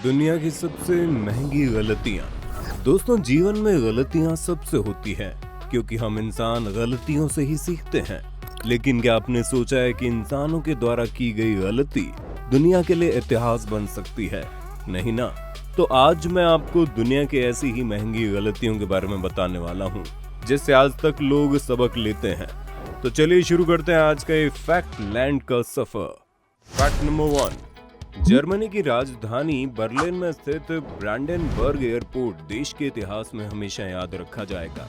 दुनिया की सबसे महंगी गलतियां। दोस्तों, जीवन में गलतियां सबसे होती हैं क्योंकि हम इंसान गलतियों से ही सीखते हैं। लेकिन क्या आपने सोचा है कि इंसानों के द्वारा की गई गलती दुनिया के लिए इतिहास बन सकती है? नहीं ना। तो आज मैं आपको दुनिया की ऐसी ही महंगी गलतियों के बारे में बताने वाला हूँ जिससे आज तक लोग सबक लेते हैं। तो चलिए शुरू करते हैं आज का ये फैक्ट लैंड का सफर। Fact number 1। जर्मनी की राजधानी बर्लिन में स्थित ब्रांडेनबर्ग एयरपोर्ट देश के इतिहास में हमेशा याद रखा जाएगा।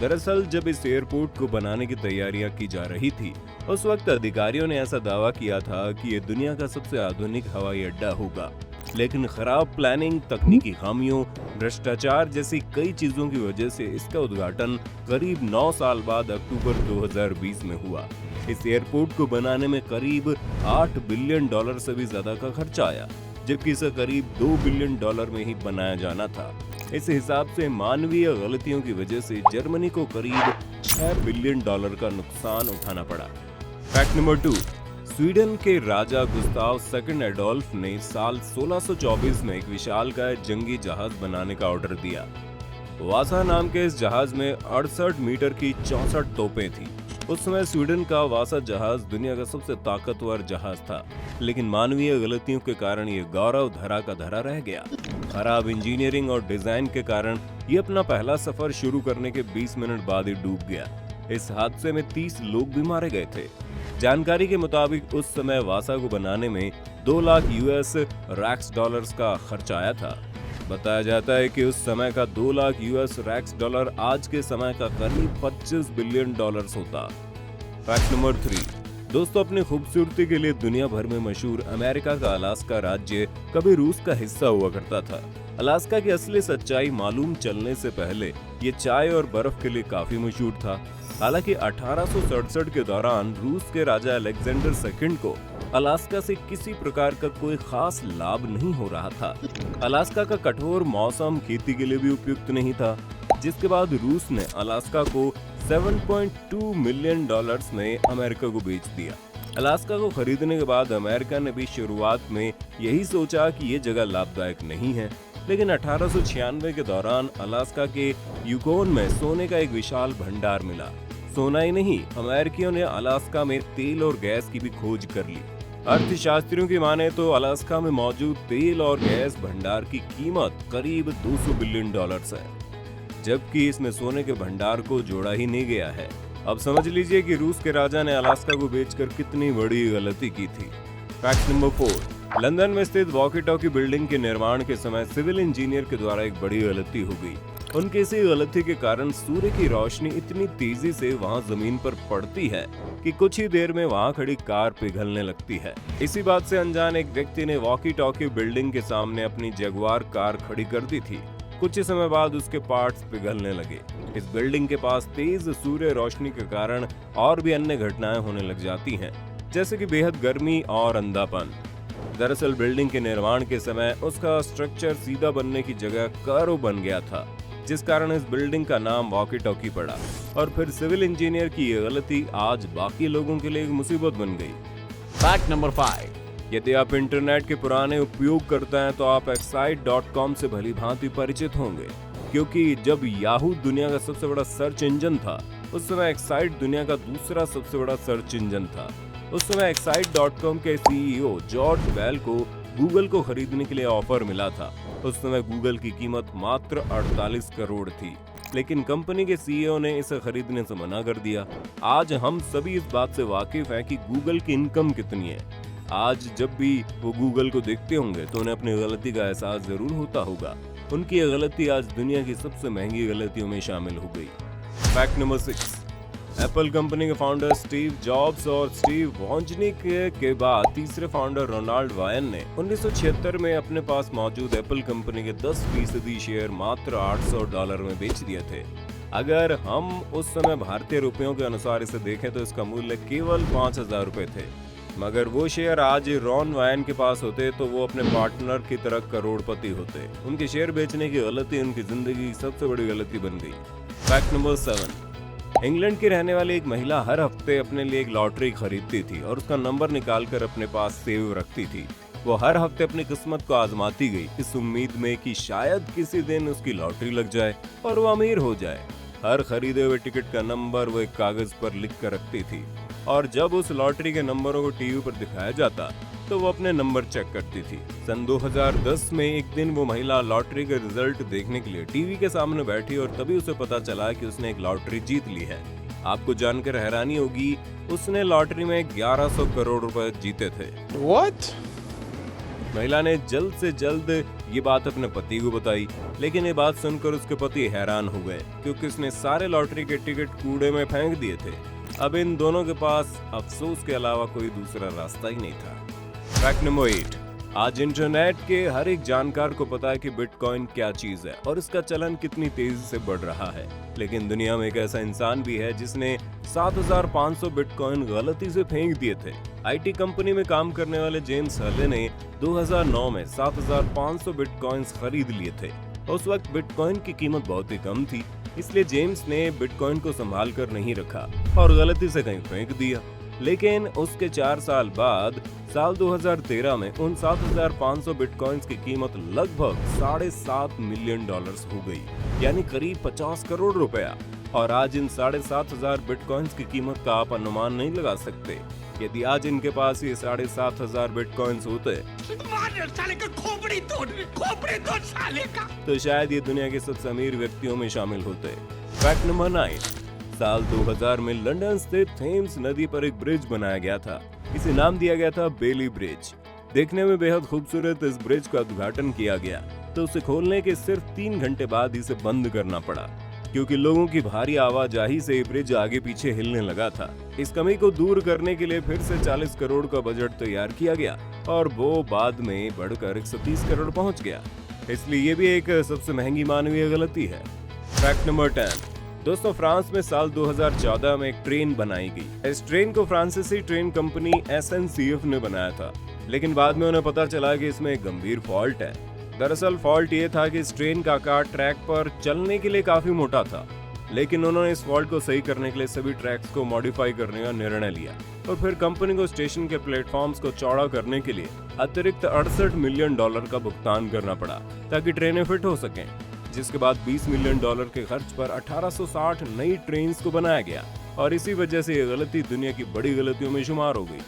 दरअसल जब इस एयरपोर्ट को बनाने की तैयारियां की जा रही थी, उस वक्त अधिकारियों ने ऐसा दावा किया था कि ये दुनिया का सबसे आधुनिक हवाई अड्डा होगा। लेकिन खराब प्लानिंग, तकनीकी खामियों, भ्रष्टाचार जैसी कई चीजों की वजह से इसका उद्घाटन करीब 9 साल बाद अक्टूबर 2020 में हुआ। इस एयरपोर्ट को बनाने में करीब $8 बिलियन से भी ज्यादा का खर्चा आया, जबकि इसे करीब $2 बिलियन में ही बनाया जाना था। इस हिसाब से मानवीय गलतियों की वजह से जर्मनी को करीब $6 बिलियन का नुकसान उठाना पड़ा। Fact number 2। स्वीडन के राजा गुस्ताव सेकंड एडोल्फ ने साल 1624 में एक विशालकाय जंगी जहाज बनाने का ऑर्डर दिया। वासा नाम के इस जहाज में 68 मीटर की 64 तोपें थी। उस समय स्वीडन का वासा जहाज दुनिया का सबसे ताकतवर जहाज था, लेकिन मानवीय गलतियों के कारण ये गौरव धरा का धरा रह गया। खराब इंजीनियरिंग और डिजाइन के कारण ये अपना पहला सफर शुरू करने के 20 मिनट बाद ही डूब गया। इस हादसे में 30 लोग भी मारे गए थे। जानकारी के मुताबिक उस समय वासा को बनाने में $2 लाख US का खर्च आया था। बताया जाता है कि उस समय का $2 लाख US आज के समय का करीब $25 बिलियन होता। Fact number 3। दोस्तों, अपनी खूबसूरती के लिए दुनिया भर में मशहूर अमेरिका का अलास्का राज्य कभी रूस का हिस्सा हुआ करता था। अलास्का की असली सच्चाई मालूम चलने से पहले ये चाय और बर्फ के लिए काफी मशहूर था। हालांकि 1867 के दौरान रूस के राजा अलेक्जेंडर सेकंड को अलास्का से किसी प्रकार का कोई खास लाभ नहीं हो रहा था। अलास्का का कठोर मौसम खेती के लिए भी उपयुक्त नहीं था, जिसके बाद रूस ने अलास्का को $7.2 मिलियन में अमेरिका को बेच दिया। अलास्का को खरीदने के बाद अमेरिका ने भी शुरुआत में यही सोचा कि ये जगह लाभदायक नहीं है, लेकिन 1896 के दौरान अलास्का के यूकोन में सोने का एक विशाल भंडार मिला। सोना ही नहीं, अमेरिकियों ने अलास्का में तेल और गैस की भी खोज कर ली। अर्थशास्त्रियों की माने तो अलास्का में मौजूद तेल और गैस भंडार की कीमत करीब $200 बिलियन है, जबकि इसमें सोने के भंडार को जोड़ा ही नहीं गया है। अब समझ लीजिए कि रूस के राजा ने अलास्का को बेचकर कितनी बड़ी गलती की थी। Fact number 4। लंदन में स्थित वॉकी टॉकी बिल्डिंग के निर्माण के समय सिविल इंजीनियर के द्वारा एक बड़ी गलती हो गई। उनकी इसी गलती के कारण सूर्य की रोशनी इतनी तेजी से वहां जमीन पर पड़ती है कि कुछ ही देर में वहां खड़ी कार पिघलने लगती है। इसी बात से अनजान एक व्यक्ति ने वॉकी टॉकी बिल्डिंग के सामने अपनी जगुआर कार खड़ी कर दी थी। कुछ ही समय बाद उसके पार्ट्स पिघलने लगे। इस बिल्डिंग के पास तेज सूर्य रोशनी के कारण और भी अन्य घटनाएं होने लग जाती हैं, जैसे कि बेहद गर्मी और अंधापन। दरअसल बिल्डिंग के निर्माण के समय उसका स्ट्रक्चर सीधा बनने की जगह कर्व बन गया था, जिस कारण इस बिल्डिंग का नाम वॉकी टॉकी पड़ा। और फिर सिविल इंजीनियर की ये गलती आज बाकी लोगों के लिए एक मुसीबत बन गई। Fact number 5। यदि आप इंटरनेट के पुराने उपयोगकर्ता हैं तो आप excite.com से भली भांति परिचित होंगे, क्योंकि जब याहू दुनिया का सबसे बड़ा सर्च इंजन था, उस समय एक्साइट दुनिया का दूसरा सबसे बड़ा सर्च इंजन था। उस समय excite.com के CEO जॉर्ज बेल को गूगल को खरीदने के लिए ऑफर मिला था। उस समय गूगल की कीमत मात्र 48 करोड़ थी, लेकिन कंपनी के CEO ने इसे खरीदने से मना कर दिया। आज हम सभी इस बात से वाकिफ हैं कि गूगल की इनकम कितनी है। आज जब भी वो गूगल को देखते होंगे तो उन्हें अपनी गलती का एहसास जरूर होता होगा। उनकी ये गलती आज दुनिया की सबसे महंगी गलतियों में शामिल हो गई। Fact number 6। एप्पल कंपनी के फाउंडर स्टीव जॉब्स और स्टीव वॉजनिक के बाद तीसरे फाउंडर रोनाल्ड वायन ने 1976 में अपने पास मौजूद एप्पल कंपनी के 10% शेयर मात्र $800 में बेच दिए थे। अगर हम उस समय भारतीय रुपयों के अनुसार इसे देखें तो इसका मूल्य केवल ₹5000 थे। मगर वो शेयर आज रॉन वायन के पास होते तो वो अपने पार्टनर की तरह करोड़पति होते। उनके शेयर बेचने की गलती उनकी जिंदगी की सबसे बड़ी गलती बन गई। Fact number 7। इंग्लैंड की रहने वाली एक महिला हर हफ्ते अपने लिए एक लॉटरी खरीदती थी और उसका नंबर निकालकर अपने पास सेव रखती थी। वो हर हफ्ते अपनी किस्मत को आजमाती गई, इस उम्मीद में कि शायद किसी दिन उसकी लॉटरी लग जाए और वो अमीर हो जाए। हर खरीदे हुए टिकट का नंबर वो एक कागज पर लिख कर रखती थी और जब उस लॉटरी के नंबरों को टीवी पर दिखाया जाता तो वो अपने नंबर चेक करती थी। सन 2010 में एक दिन वो महिला लॉटरी के रिजल्ट देखने के लिए टीवी के सामने बैठी और तभी उसे पता चला कि उसने एक लॉटरी जीत ली है। आपको जानकर हैरानी होगी, उसने लॉटरी में 1100 करोड़ रुपए जीते थे। What? महिला ने जल्द से जल्द ये बात अपने पति को बताई, लेकिन ये बात सुनकर उसके पति हैरान हो गए क्योंकि उसने सारे लॉटरी के टिकट कूड़े में फेंक दिए थे। अब इन दोनों के पास अफसोस के अलावा कोई दूसरा रास्ता ही नहीं था। Fact number 8। आज इंटरनेट के हर एक जानकार को पता है कि बिटकॉइन क्या चीज है और इसका चलन कितनी तेजी से बढ़ रहा है, लेकिन दुनिया में एक ऐसा इंसान भी है जिसने 7500 बिटकॉइन गलती से फेंक दिए थे। आईटी कंपनी में काम करने वाले जेम्स हले ने 2009 में 7500 बिटकॉइंस खरीद लिए थे। उस वक्त बिटकॉइन की कीमत बहुत ही कम थी, इसलिए जेम्स ने बिटकॉइन को संभाल कर नहीं रखा और गलती से कहीं फेंक दिया। लेकिन उसके 4 साल बाद साल 2013 में उन 7500 बिटकॉइंस की कीमत लगभग $7.5 मिलियन हो गई, यानी करीब 50 करोड़ रुपया। और आज इन 7500 बिटकॉइंस की कीमत का आप अनुमान नहीं लगा सकते। यदि आज इनके पास ये 7500 बिटकॉइंस होते तो शायद ये दुनिया के सबसे अमीर व्यक्तियों में शामिल होते। Fact number 9। साल 2000 में लंदन स्थित थेम्स नदी पर एक ब्रिज बनाया गया था। इसे नाम दिया गया था बेली ब्रिज। देखने में बेहद खूबसूरत इस ब्रिज का उद्घाटन किया गया तो उसे खोलने के सिर्फ 3 घंटे बाद इसे बंद करना पड़ा क्योंकि लोगों की भारी आवाजाही से ब्रिज आगे पीछे हिलने लगा था। इस कमी को दूर करने के लिए फिर से 40 करोड़ का बजट तैयार किया गया और वो बाद में बढ़कर 130 करोड़ पहुंच गया। इसलिए ये भी एक सबसे महंगी मानवीय गलती है। Fact number 10। दोस्तों, फ्रांस में साल 2014 में एक ट्रेन बनाई गई। इस ट्रेन को फ्रांसीसी ट्रेन कंपनी SNCF ने बनाया था, लेकिन बाद में उन्हें पता चला कि इसमें एक गंभीर फॉल्ट है। दरअसल फॉल्ट ये था कि इस ट्रेन का आकार ट्रैक पर चलने के लिए काफी मोटा था, लेकिन उन्होंने इस फॉल्ट को सही करने के लिए सभी ट्रैक्स को मॉडिफाई करने का निर्णय लिया और फिर कंपनी को स्टेशन के प्लेटफॉर्म्स को चौड़ा करने के लिए अतिरिक्त $68 मिलियन का भुगतान करना पड़ा ताकि ट्रेनें फिट हो सकें, जिसके बाद $20 मिलियन के खर्च पर 1860 नई ट्रेन्स को बनाया गया और इसी वजह से ये गलती दुनिया की बड़ी गलतियों में शुमार हो गई।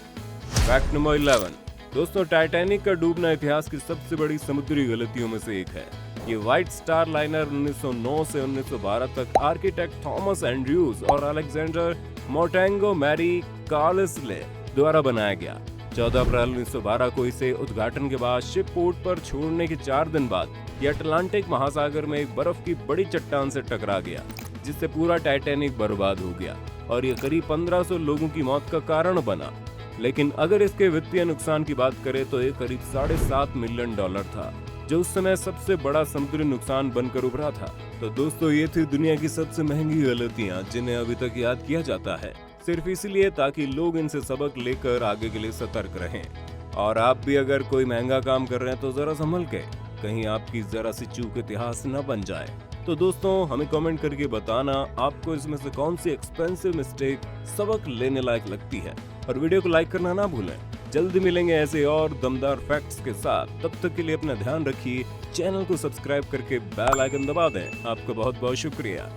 Fact number 11। दोस्तों, टाइटैनिक का डूबना इतिहास की सबसे बड़ी समुद्री गलतियों में से एक है। ये व्हाइट स्टार लाइनर 1909 से 1912 तक आर्किटेक्ट थॉमस एंड्रयूज और अलेक्जेंडर मोटेंगो मैरी कार्लसले द्वारा बनाया गया। 14 अप्रैल 1912 को इसे उद्घाटन के बाद शिप पोर्ट पर छोड़ने के 4 दिन बाद ये अटलांटिक महासागर में एक बर्फ की बड़ी चट्टान से टकरा गया, जिससे पूरा टाइटैनिक बर्बाद हो गया और ये करीब 1500 लोगों की मौत का कारण बना। लेकिन अगर इसके वित्तीय नुकसान की बात करें तो ये करीब $7.5 मिलियन था, जो उस समय सबसे बड़ा समुद्री नुकसान बनकर उभरा था। तो दोस्तों, ये थी दुनिया की सबसे महंगी गलतियां जिन्हें अभी तक याद किया जाता है, सिर्फ इसलिए ताकि लोग इनसे सबक लेकर आगे के लिए सतर्क रहें। और आप भी अगर कोई महंगा काम कर रहे हैं तो जरा संभल के, कहीं आपकी जरा सी चूक इतिहास न बन जाए। तो दोस्तों, हमें कमेंट करके बताना आपको इसमें से कौन सी एक्सपेंसिव मिस्टेक सबक लेने लायक लगती है और वीडियो को लाइक करना ना भूलें। जल्दी मिलेंगे ऐसे और दमदार फैक्ट्स के साथ। तब तक के लिए अपना ध्यान रखिए, चैनल को सब्सक्राइब करके बेल आइकन दबा दें। आपका बहुत बहुत शुक्रिया।